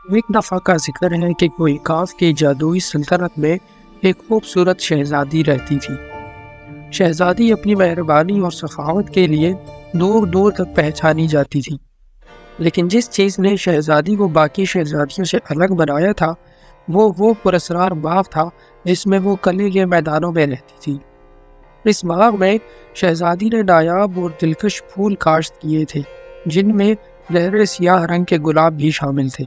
ایک دفعہ کا ذکر ہے کہ کوئی کاف کی جادوئی سلطنت میں ایک خوبصورت شہزادی رہتی تھی۔ شہزادی اپنی مہربانی اور سخاوت کے لیے دور دور تک پہچانی جاتی تھی، لیکن جس چیز نے شہزادی کو باقی شہزادیوں سے الگ بنایا تھا وہ پراسرار باغ تھا جس میں وہ کلی کے میدانوں میں رہتی تھی۔ اس باغ میں شہزادی نے نایاب اور دلکش پھول کاشت کیے تھے، جن میں گہرے سیاہ رنگ کے گلاب بھی شامل تھے۔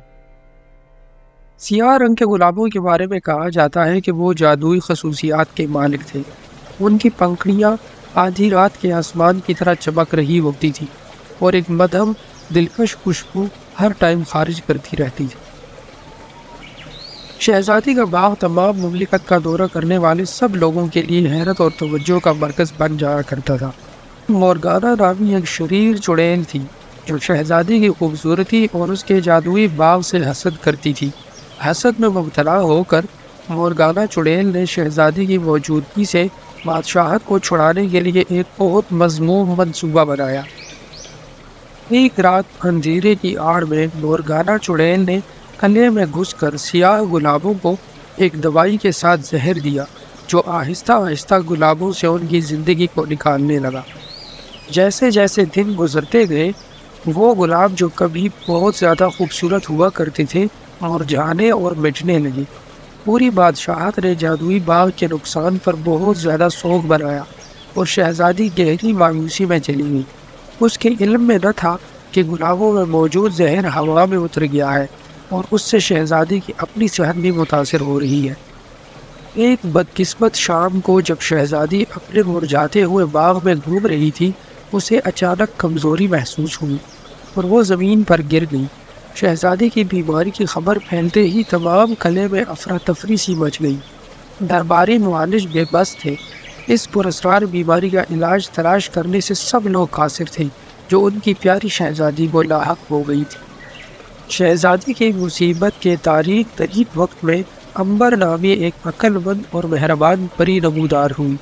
سیاہ رنگ کے گلابوں کے بارے میں کہا جاتا ہے کہ وہ جادوئی خصوصیات کے مالک تھے۔ ان کی پنکھڑیاں آدھی رات کے آسمان کی طرح چمک رہی ہوتی تھی اور ایک مدھم دلکش خوشبو ہر ٹائم خارج کرتی رہتی تھی۔ شہزادی کا باغ تمام مملکت کا دورہ کرنے والے سب لوگوں کے لیے حیرت اور توجہ کا مرکز بن جایا کرتا تھا۔ مورگانا نامی ایک شریر چڑیل تھی جو شہزادی کی خوبصورتی اور اس کے جادوئی باغ سے حسد کرتی تھی۔ حسد میں مبتلا ہو کر مورگانا چڑیل نے شہزادی کی موجودگی سے بادشاہت کو چھڑانے کے لیے ایک بہت مذموم منصوبہ بنایا۔ ایک رات اندھیرے کی آڑ میں مورگانا چڑیل نے قلعے میں گھس کر سیاہ گلابوں کو ایک دوائی کے ساتھ زہر دیا جو آہستہ آہستہ گلابوں سے ان کی زندگی کو نکالنے لگا۔ جیسے جیسے دن گزرتے گئے وہ گلاب جو کبھی بہت زیادہ خوبصورت ہوا کرتے تھے مرجھانے اور مٹنے لگے۔ پوری بادشاہت نے جادوئی باغ کے نقصان پر بہت زیادہ سوگ بنایا اور شہزادی گہری مایوسی میں چلی گئی۔ اس کے علم میں نہ تھا کہ گلابوں میں موجود زہر ہوا میں اتر گیا ہے اور اس سے شہزادی کی اپنی صحت بھی متاثر ہو رہی ہے۔ ایک بدقسمت شام کو جب شہزادی اپنے مرجھاتے ہوئے باغ میں گھوم رہی تھی، اسے اچانک کمزوری محسوس ہوئی اور وہ زمین پر گر گئی۔ شہزادی کی بیماری کی خبر پھیلتے ہی تمام قلعے میں افراتفری سی مچ گئی۔ درباری معالج بے بس تھے۔ اس پراسرار بیماری کا علاج تلاش کرنے سے سب لوگ قاصر تھے جو ان کی پیاری شہزادی کو لاحق ہو گئی تھی۔ شہزادی کی مصیبت کے تاریک ترین وقت میں امبر نامی ایک عقل مند اور مہربان پری نمودار ہوئی۔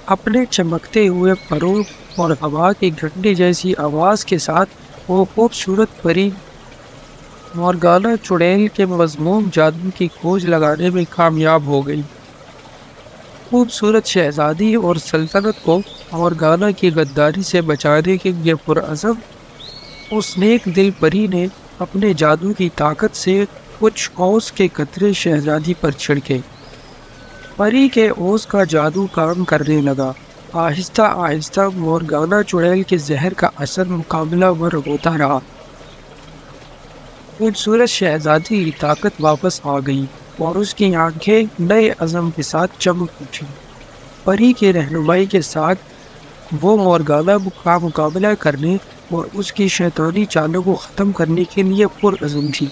اپنے چمکتے ہوئے پروں اور ہوا کی گھنٹی جیسی آواز کے ساتھ وہ خوبصورت پری مورگانا چڑیل کے مذموم جادو کی کھوج لگانے میں کامیاب ہو گئی۔ خوبصورت شہزادی اور سلطنت کو مورگانا کی غداری سے بچانے کے لیے پرعزم اس نیک دل پری نے اپنے جادو کی طاقت سے کچھ اوس کے قطرے شہزادی پر چھڑکے۔ پری کے اوس کا جادو کام کرنے لگا۔ آہستہ آہستہ مورگانا چڑیل کے زہر کا اثر مقابلہ ور ہوتا رہا۔ خوبصورت شہزادی کی طاقت واپس آ گئی اور اس کی آنکھیں نئے عزم کے ساتھ چمک اٹھیں۔ پری کی رہنمائی کے ساتھ وہ مورگانا کا مقابلہ کرنے اور اس کی شیطانی چالوں کو ختم کرنے کے لیے پرعزم تھی۔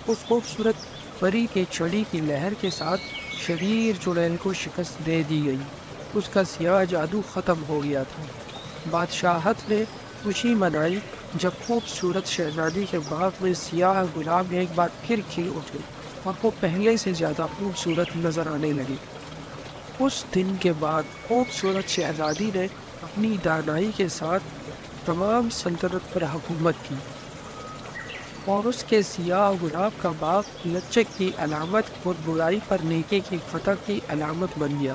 اس خوبصورت پری کے چڑی کی لہر کے ساتھ شریر چڑیل کو شکست دے دی گئی۔ اس کا سیاہ جادو ختم ہو گیا تھا۔ بادشاہت نے خوشی منائی جب خوبصورت شہزادی کے باغ میں سیاہ گلاب ایک بار پھر کھل اٹھے اور وہ پہلے سے زیادہ خوبصورت نظر آنے لگے۔ اس دن کے بعد خوبصورت شہزادی نے اپنی دانائی کے ساتھ تمام سلطنت پر حکومت کی اور اس کے سیاہ گلاب کا باغ لچک کی علامت اور برائی پر نیکی کی فتح کی علامت بن گیا۔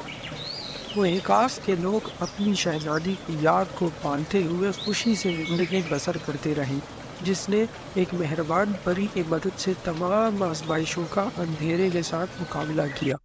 وہ ایکاف کے لوگ اپنی شہزادی کی یاد کو پالتے ہوئے خوشی سے زندگی بسر کرتے رہے، جس نے ایک مہربان پری کی مدد سے تمام آزمائشوں کا اندھیرے کے ساتھ مقابلہ کیا۔